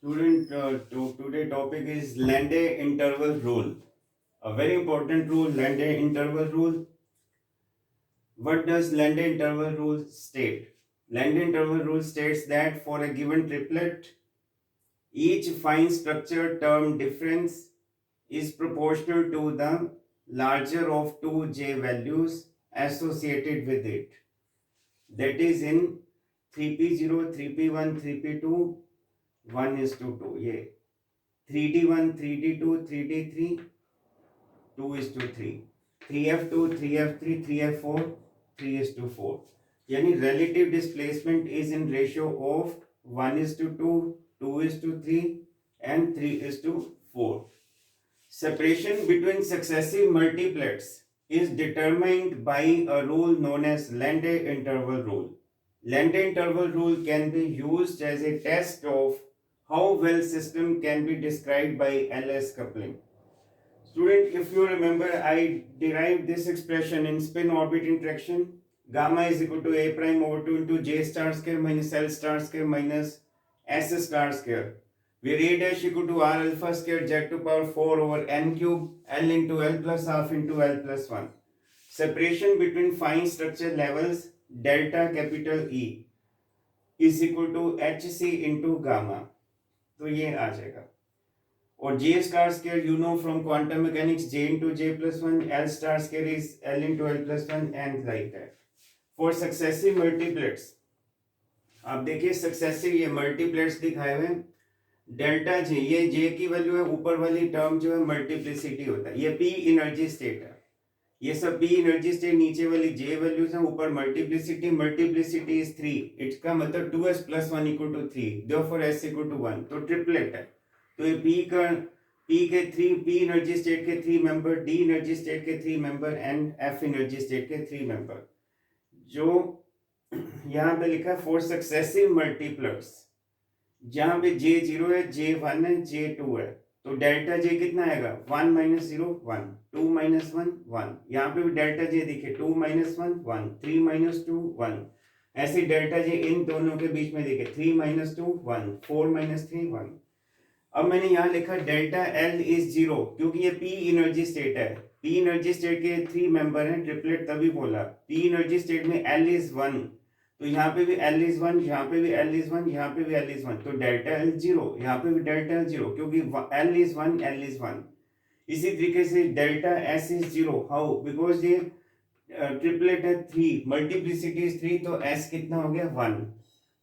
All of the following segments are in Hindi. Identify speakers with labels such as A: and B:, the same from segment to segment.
A: Student, today topic is Lande interval rule. A very important rule, Lande interval rule. What does Lande interval rule state? Lande interval rule states that for a given triplet, each fine structure term difference is proportional to the larger of two j values associated with it. That is in 3p0, 3p1, 3p2, 1 is to 2. Yeah. 3d1, 3d2, 3d3, 2 is to 3. 3f2, 3f3, 3f4, 3 is to 4. यानी relative displacement is in ratio of 1 is to 2, 2 is to 3 and 3 is to 4. Separation between successive multiplets is determined by a rule known as Lande interval rule. Lande interval rule can be used as a test of how well system can be described by LS coupling. Student, if you remember, I derived this expression in spin orbit interaction. Gamma is equal to A prime over 2 into J star square minus L star square minus S star square. Where A dash equal to R alpha square Z to power 4 over N cube L into L plus half into L plus 1. Separation between fine structure levels delta capital E is equal to HC into gamma. तो ये आ जाएगा. Or J star square, you know from quantum mechanics, J into J plus 1, L star square is L into L plus 1 and like that. For successive multiplets, आप देखिए सक्सेसिव ये मल्टीप्लेट्स दिखाए हुए हैं. डेल्टा जे, ये जे की वैल्यू है, ऊपर वाली टर्म जो है मल्टीप्लिसिटी होता है. ये पी एनर्जी स्टेट है, ये सब पी एनर्जी स्टेट, नीचे वाली जे वैल्यूज है, ऊपर मल्टीप्लिसिटी. Multiplicity is 3. इसका मतलब 2s plus 1 equal to 3. Therefore s equal to 1. तो ट्रिपलेट है. तो ये पी के 3, पी एनर्जी स्टेट के 3 मेंबर, डी एनर्जी स्टेट के 3 member and F energy state के 3 मेंबर. जो यहाँ पे लिखा है फॉर सक्सेसिव मल्टीप्लर्स, जहां पे J0 है, J1 है, J2 है, तो डेल्टा J कितना आएगा? 1 minus 0 1, 2 minus 1 1. यहाँ पे भी डेल्टा J दिखे, 2 minus 1 1, 3 minus 2 1. ऐसे डेल्टा J इन दोनों के बीच में दिखे, 3 minus 2 1, 4 minus 3 1. अब मैंने यहाँ लिखा डेल्टा L इज 0 क्योंकि ये P एनर्जी स्टेट है. P एनर्जी स्टेट के 3 मेंबर हैं, ट्रिपलेट तभी बोला. P एनर्जी स्टेट में L इज 1, तो यहाँ पे भी L इज 1, यहाँ पे भी L इज 1, यहाँ पे भी L इज 1, तो डेल्टा L 0, यहाँ पे भी डेल्टा L 0 क्योंकि L इज 1, L इज 1. इसी तरीके से delta S is 0. How? Because ये ट्रिपलेट है 3, मल्टीप्लिसिटी इज 3, तो S कितना हो गया? 1.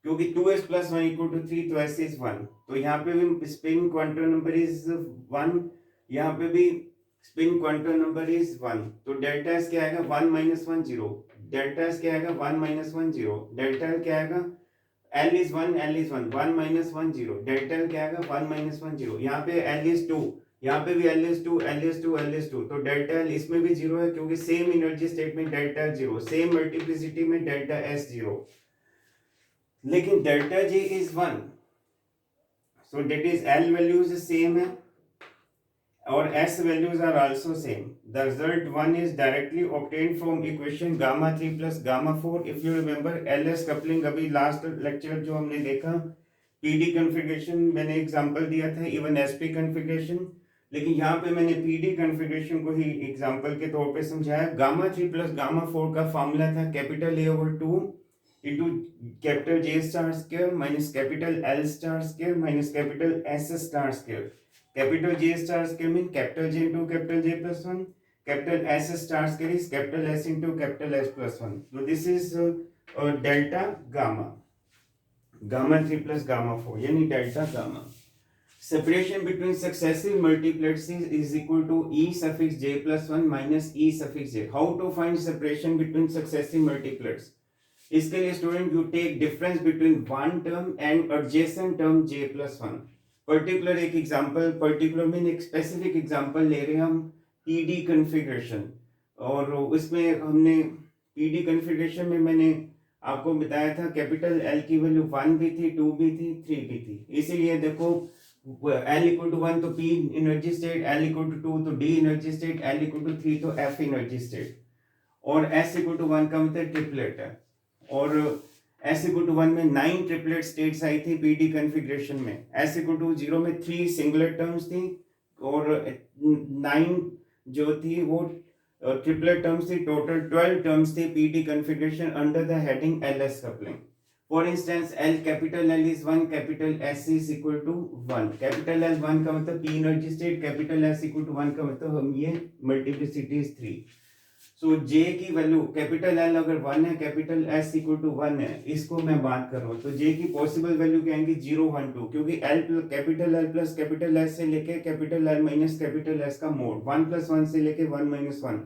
A: क्योंकि 2s plus 1 equal to 3, तो S is 1. तो यहाँ पे भी स्पिन क्वांटम नंबर इज 1, यहाँ पे भी स्पिन क्वांटम नंबर इज 1. तो डेल्टा S क्या आएगा? 1 minus 1 0. डेल्टा S क्या आएगा? 1 minus 1 0. डेल्टा L क्या आएगा? L is 1, L is 1, 1 minus 1 0. Delta L क्या आएगा? 1 minus 1 0. यहाँ पे L is 2, यहाँ पे भी L is 2, L is 2, L is 2. तो डेल्टा L इसमें भी 0 है क्योंकि सेम एनर्जी स्टेट में डेल्टा 0, सेम मल्टीप्लिसिटी में डेल्टा S 0. लेकिन delta J is 1, so that is L values same है और S values are also same. The result 1 is directly obtained from equation gamma 3 plus gamma 4. If you remember LS coupling, अभी last lecture जो हमने देखा, PD configuration मैंने एग्जांपल दिया था, इवन SP configuration, लेकिन यहाँ पे मैंने PD configuration को ही एग्जांपल के तौर पे समझाया. गामा 3 प्लस गामा 4 का फॉर्मूला था capital A over 2 into capital J star square minus capital L star square minus capital S star square. Capital J star square means capital J into capital J plus 1. Capital S star square is capital S into capital S plus 1. So this is delta gamma. Gamma 3 plus gamma 4. Yani delta gamma. Separation between successive multiplets is equal to E suffix J plus 1 minus E suffix J. How to find separation between successive multiplets? इसके लिए student you take difference between one term and adjacent term j plus 1. Particular एक एग्जांपल, पर्टिकुलर में एक स्पेसिफिक एग्जांपल ले रहे हैं हम पीडी कॉन्फ़िगरेशन, और उसमें हमने पीडी कॉन्फ़िगरेशन में मैंने आपको बताया था कैपिटल L की वैल्यू 1 भी थी, 2 भी थी, 3 भी थी. इसीलिए देखो L equal to 1 तो P energy state, L equal to 2 तो D energy state, L equal to 3 तो F एनर्जी स्टेट, और S equal to 1 का मतलब ट्रिपलेट है. और एस इक्वल टू 1 में 9 ट्रिपलेट स्टेट्स आई थी पीडी कॉन्फ़िगरेशन में, एस इक्वल टू 0 में 3 सिंगुलर टर्म्स थी और 9 जो थी वो ट्रिपलेट टर्म्स थी, टोटल 12 टर्म्स थी PD configuration under the heading LS coupling. For instance L capital L is 1, capital S is equal to 1. Capital L 1 का मतलब P energy state, capital S equal to 1 का मतलब हम ये मल्टीप्लिसिटी इज 3. सो जे की वैल्यू कैपिटल एल अगर 1 है, कैपिटल एस इक्वल टू 1 है, इसको मैं बात कर रहा हूँ, तो जे की पॉसिबल वैल्यू क्या आएंगी 0 1 2, क्योंकि L capital L plus capital S से लेके capital L minus capital S का मोड 1 प्लस 1 से लेके 1 माइनस 1,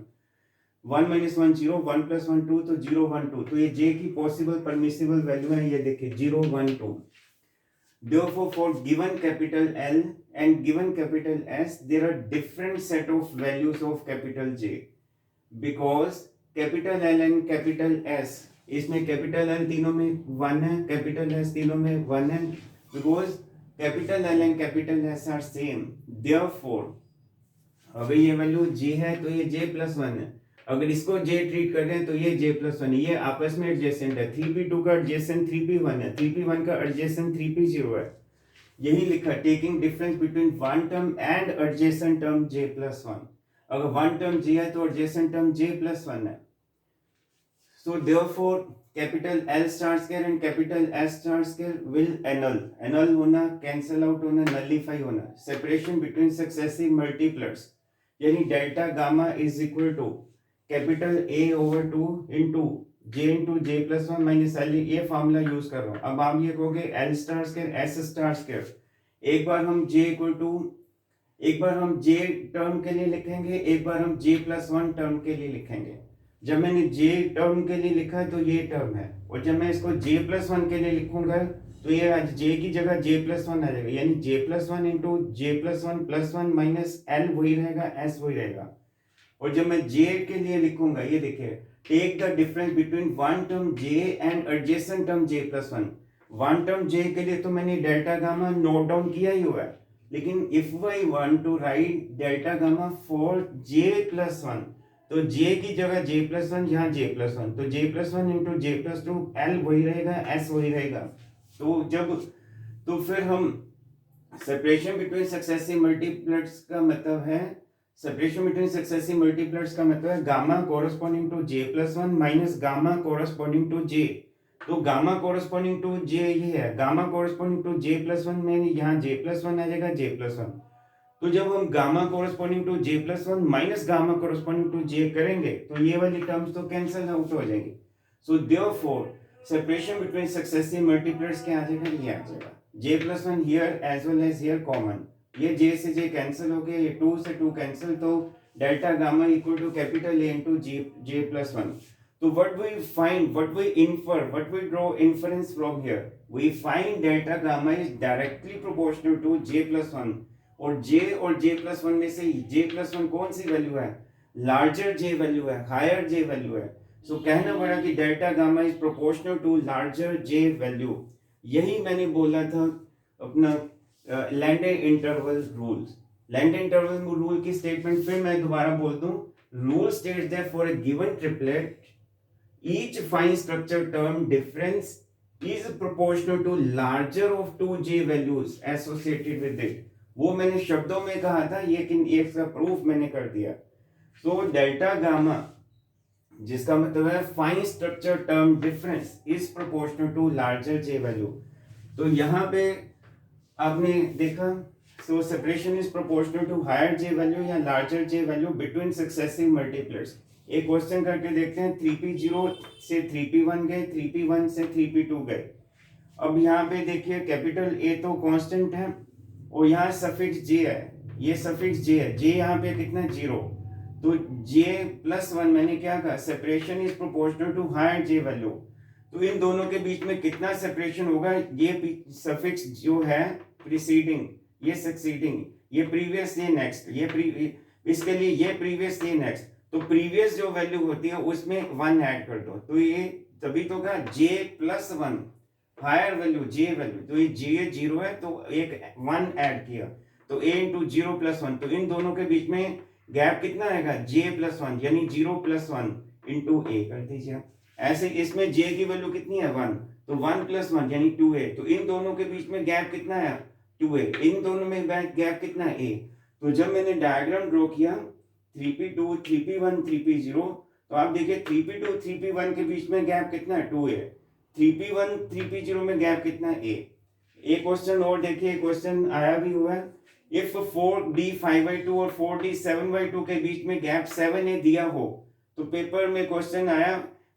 A: 1 माइनस 1 0, 1 प्लस 1 2, तो 0 1 2. तो ये जे की पॉसिबल परमिसिबल वैल्यू है, ये देखिए 0 1 2. Therefore, for given capital L and given capital S, there are different set of values of capital J. Because capital L and capital S, इसमें capital L तीनों में 1 है, capital S तीनों में 1 है. Because capital L and capital S are same. Therefore, अगर ये वैल्यू J है तो ये J plus 1 है. अगर इसको J ट्रीट कर रहे हैं तो ये J plus 1 है. ये आपस में एडजेसेंट है. 3p2 का एडजेसेंट 3p1 है, 3p1 का एडजेसेंट 3p0 है. यही लिखा, taking difference between one term and adjacent term J plus 1. अगर वन टर्म J है तो एडजेसेंट टर्म J plus 1 है. So therefore capital L star square and capital S star square will annul होना, कैंसल आउट होना, नलिफाई होना. सेपरेशन बिटवीन सक्सेसिव मल्टीप्लर्स यानी delta gamma is equal to capital A over 2 into J plus 1 minus L. ये फॉर्मूला यूज कर रहा हूँ. अब आप ये कहोगे L star square S star square. एक बार हम J इक्वल टू, एक बार हम J टर्म के लिए लिखेंगे, एक बार हम J प्लस 1 टर्म के लिए लिखेंगे. जब मैंने J टर्म के लिए लिखा तो ये टर्म है, और जब मैं इसको J प्लस 1 के लिए लिखूंगा तो ये J की जगह J प्लस 1 आ जाएगा, यानी J plus 1 into J plus 1 minus L वही रहेगा, S वही रहेगा. और जब मैं J के लिए लिखूंगा, ये देखिए, take the difference between one term J and adjacent term J plus 1. One term J के लिए तो मैंने डेल्टा गामा नोट डाउन किया ही हुआ है, लेकिन if I want to write delta gamma for J plus 1, तो J की जगह J प्लस 1, यहाँ J प्लस 1, तो J plus 1 into J plus 2, L वही रहेगा, S वही रहेगा. तो फिर हम सेपरेशन बिटवीन सक्सेसिव मल्टीप्लर्स का मतलब है, सेपरेशन बिटवीन सक्सेसिव मल्टीप्लर्स का मतलब है gamma corresponding to J plus 1 minus gamma corresponding to J. तो गामा कोरस्पॉन्डिंग टू J ये है, gamma corresponding to J plus 1 में यहाँ J प्लस 1 आ जाएगा, J प्लस 1. तो जब हम gamma corresponding to J plus 1 minus gamma corresponding to J करेंगे तो ये वाली टर्म्स तो कैंसिल आउट हो जाएंगे. So therefore separation between successive multipliers क्या आ जाएगा, ये आ जाएगा J plus 1 here as well as here common. ये J से J कैंसिल हो गया, ये 2 से 2 कैंसिल, तो delta gamma equal to capital A into J plus 1. So what we find, what we infer, what we draw inference from here, we find delta gamma is directly proportional to J plus 1. और J plus 1 में से J plus 1 कौन सी वैल्यू है, लार्जर J वैल्यू है, हायर J वैल्यू है. सो कहना पड़ा कि delta gamma is proportional to larger J value. यही मैंने बोला था अपना Lande interval rule. Lande interval rule की स्टेटमेंट फिर मैं दोबारा बोल दूं. Rule states that for a given triplet each fine structure term difference is proportional to larger of 2J values associated with it. वो मैंने शब्दों में कहा था, लेकिन इसका प्रूफ मैंने कर दिया. तो डेल्टा गामा जिसका मतलब है fine structure term difference is proportional to larger J value. तो यहाँ पे आपने देखा, so separation is proportional to higher J value या larger J value between successive multipliers. एक क्वेश्चन करके देखते हैं. 3p0 से 3p1 गए, 3p1 से 3p2 गए. अब यहाँ पे देखिए कैपिटल A तो कांस्टेंट है और यहाँ सफिक्स J है, ये सफिक्स J है. J यहाँ पे कितना 0, तो J प्लस 1 मैंने क्या कहा, separation is proportional to higher J value. तो इन दोनों के बीच में कितना सेपरेशन होगा, ये सफिक्स जो है प्रीसीडिंग, ये सक्सीडिंग, ये प्रीवियस, ये नेक्स्ट, ये इसके लिए ये प्रीवियस, ये नेक्स्ट. तो प्रीवियस जो वैल्यू होती है उसमें 1 ऐड कर दो, तो ये तभी तो का J plus 1 higher value J value. तो ये J 0 है तो एक 1 ऐड किया, तो A इंटू 0 प्लस 1. तो इन दोनों के बीच में गैप कितना आएगा, J प्लस 1, यानी 0 प्लस 1 इंटू A कर दीजिए. ऐसे इसमें J की वैल्यू कितनी है 1, तो 1 + 1 यानी 2a, तो इन दोनों के बीच में गैप कितना है 2a, इन दोनों में गैप कितना है a। तो जब मैंने डायग्राम ड्रॉ किया 3p2 3p1 3p0, तो आप देखिए 3p2 3p1 के बीच में गैप कितना है 2a, 3p1 3p0 में गैप कितना है a। एक क्वेश्चन और देखिए, क्वेश्चन आया भी हुआ है, इफ 4d 5/2 और 4d 7/2 के बीच में गैप 7a दिया हो, तो पेपर में क्वेश्चन आया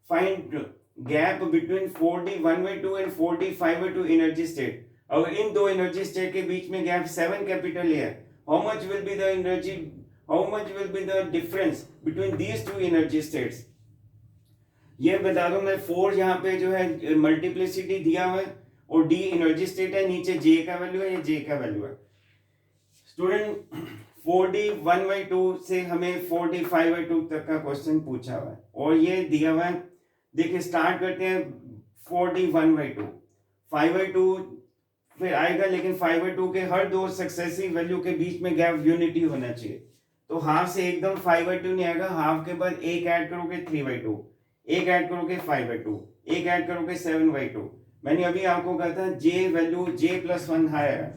A: find gap between 4d 1/2 and 4d 5/2 energy state. अगर इन दो एनर्जी स्टेट के बीच में गैप 7 कैपिटल है, how much will be the energy, how much will be the difference between these two energy states. ये बता दूं मैं, 4 यहाँ पे जो है मल्टीप्लिसिटी दिया हुआ है और d एनर्जी स्टेट है, नीचे j का वैल्यू है, ये j का वैल्यू है। स्टूडेंट 4d 1/2 से हमें 4d 5/2 तक का क्वेश्चन पूछा हुआ है और ये दिया हुआ है। देखिए स्टार्ट करते हैं 4d 1/2, 5/2 फिर आएगा, लेकिन 5/2 के हर दो सक्सेसिव वैल्यू के बीच में गैप यूनिटी होना चाहिए। तो हाफ से एकदम 5/2 नहीं आएगा, हाफ के बाद एक ऐड करोगे 3/2, एक ऐड करोगे 5/2, एक ऐड करोगे 7/2। मैंने अभी आपको कहा था j वैल्यू j + 1 हायर है।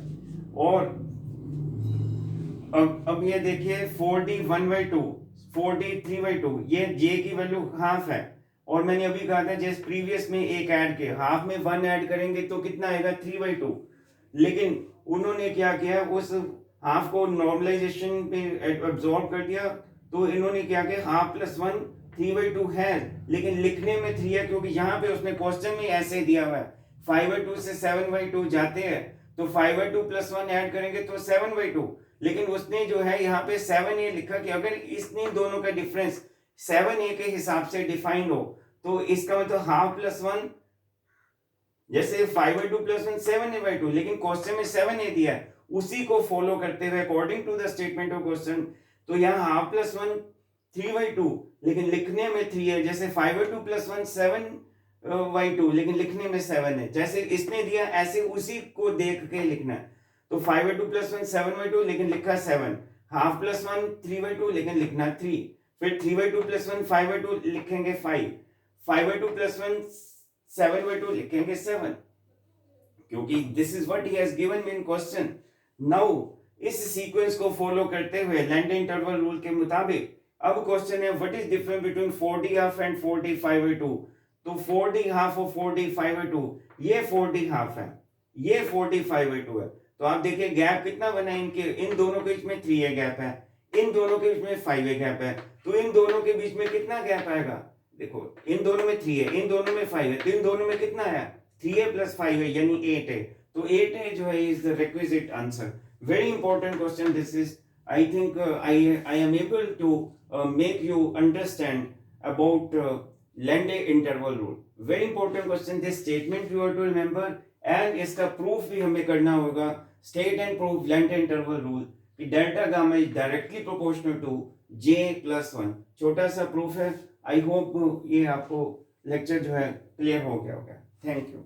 A: और अब ये देखिए 4d 1/2 4d 3/2, ये j की वैल्यू हाफ है और मैंने अभी कहा था जैसे प्रीवियस में एक ऐड के हाफ में 1 ऐड करेंगे तो कितना आएगा 3/2। लेकिन उन्होंने क्या किया, उस हाफ को नॉर्मलाइजेशन पे एब्जॉर्ब कर दिया, तो इन्होंने क्या किया हाफ + 1 3/2 है, लेकिन लिखने में 3 है, क्योंकि यहाँ पे उसने क्वेश्चन में ऐसे दिया हुआ है 5/2 से 7/2 जाते हैं, तो 5/2 + 1 ऐड करेंगे तो 7/2। लेकिन उसने जो है यहाँ पे 7a लिखा कि अगर इसने दोनों का डिफरेंस 7a के हिसाब से डिफाइंड हो, तो इसका मतलब हाफ + 1, जैसे 5/2 + 1 7a/2, लेकिन क्वेश्चन में 7a दिया है, उसी को फॉलो करते हुए according to the statement of question, तो यहाँ हाफ + 1 3/2, लेकिन लिखने में 3 है। जैसे 5/2 + 1 7/2, लेकिन लिखने में 7 है। जैसे इसने दिया ऐसे उसी को देख के लिखना है। तो 5/2 + 1 7/2, लेकिन लिखा 7, हाफ + 1 3/2, लेकिन लिखना 3, फिर 3/2 + 1 5/2 लिखेंगे 5, 5/2 + 1 7/2 लिखेंगे 7, क्योंकि this is what he has given me in question. Now इस सीक्वेंस को फॉलो करते हुए लैंडे इंटरवल रूल के मुताबिक अब क्वेश्चन है what is difference between 4d half and 4d 5/2। तो 4d हाफ और 4d 5/2, ये 4d हाफ है, ये 4d 5/2 है। तो आप देखिए गैप कितना बना इनके, इन दोनों के बीच में 3a गैप है, इन दोनों के बीच में 5a गैप है, तो इन दोनों के बीच में कितना गैप आएगा, देखो इन दोनों में 3 है, इन दोनों में 5 है, तो इन दोनों में कितना है 3a + 5 है, यानी 8 है। तो 8a जो है is the requisite answer. Very important question this is. I think I am able to make you understand about Lande interval rule. Very important question. This statement you have to remember, and इसका proof भी हमें करना होगा। State and prove Lande interval rule कि delta gamma is directly proportional to j + 1। छोटा सा proof है। I hope ये आपको लेक्चर जो है क्लियर हो गया होगा। Thank you.